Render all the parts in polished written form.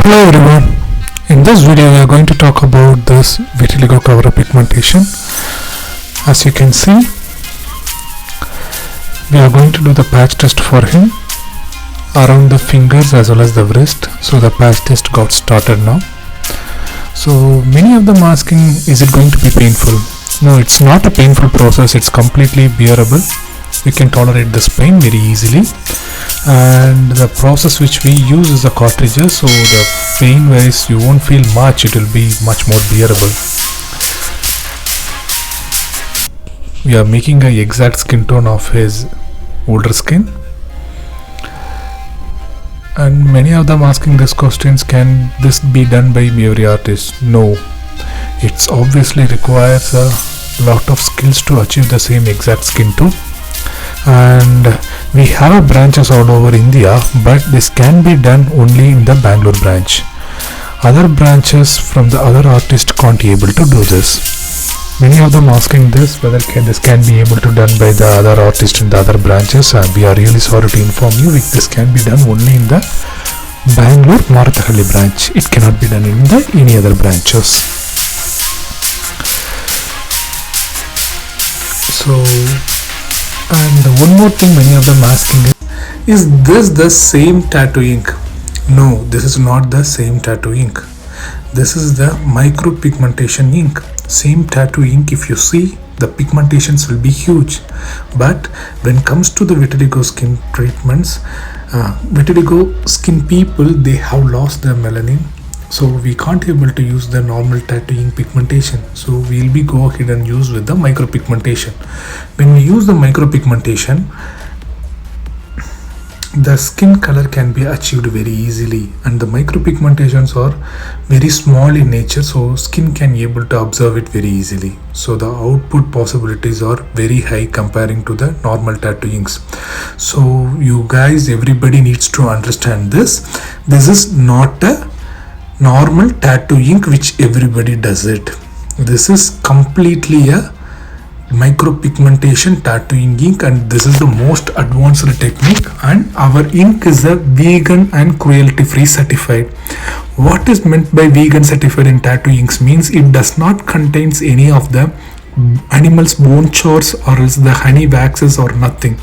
Hello everyone, in this video we are going to talk about this vitiligo cover-up pigmentation. As you can see, we are going to do the patch test for him around the fingers as well as the wrist. So the patch test got started now. So many of them asking, is it going to be painful? No, it's not a painful process, it's completely bearable. You can tolerate this pain very easily, and the process which we use is a cartridges, so the pain wise you won't feel much, it will be much more bearable. We are making an exact skin tone of his older skin, and many of them asking this questions, can this be done by every artist? No, it's obviously requires a lot of skills to achieve the same exact skin tone. And we have branches all over India, but this can be done only in the Bangalore branch. Other branches from the other artists can't be able to do this. Many of them asking this, whether this can be able to done by the other artists in the other branches, and we are really sorry to inform you, this can be done only in the Bangalore Marathahalli branch. It cannot be done in any other branches. So, and one more thing many of them asking is this the same tattoo ink? No, this is not the same tattoo ink. This is the micro pigmentation ink. Same tattoo ink, if you see, the pigmentations will be huge. But when it comes to the vitiligo skin treatments, vitiligo skin people, they have lost their melanin. So we can't able to use the normal tattoo ink pigmentation. So we'll be go ahead and use with the micro pigmentation. When we use the micro pigmentation, the skin color can be achieved very easily, and the micro pigmentations are very small in nature, so skin can be able to observe it very easily. So the output possibilities are very high comparing to the normal tattoo inks. So you guys, everybody needs to understand this. This is not a normal tattoo ink which everybody does it. This is completely a micro pigmentation tattooing ink, and this is the most advanced technique, and our ink is a vegan and cruelty free certified. What is meant by vegan certified in tattoo inks means it does not contains any of the animals bone chars or else the honey waxes or nothing.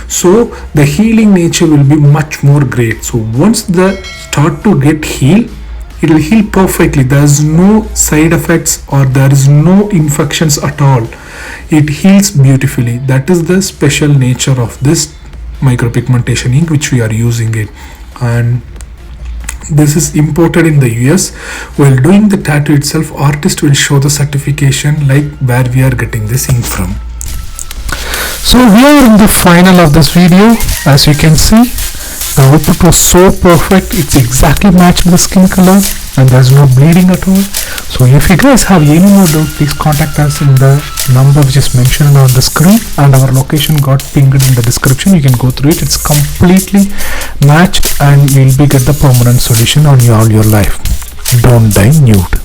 So the healing nature will be much more great. So once the start to get healed, it will heal perfectly. There is no side effects or there is no infections at all. It heals beautifully. That is the special nature of this micropigmentation ink which we are using it, and this is imported in the US. While doing the tattoo itself, artist will show the certification like where we are getting this ink from. So we are in the final of this video. As you can see, the output was so perfect, it's exactly matched the skin color and there's no bleeding at all. So if you guys have any more doubt, please contact us in the number which is mentioned on the screen, and our location got pinged in the description. You can go through it, it's completely matched, and you'll be get the permanent solution on all your life. Don't die nude.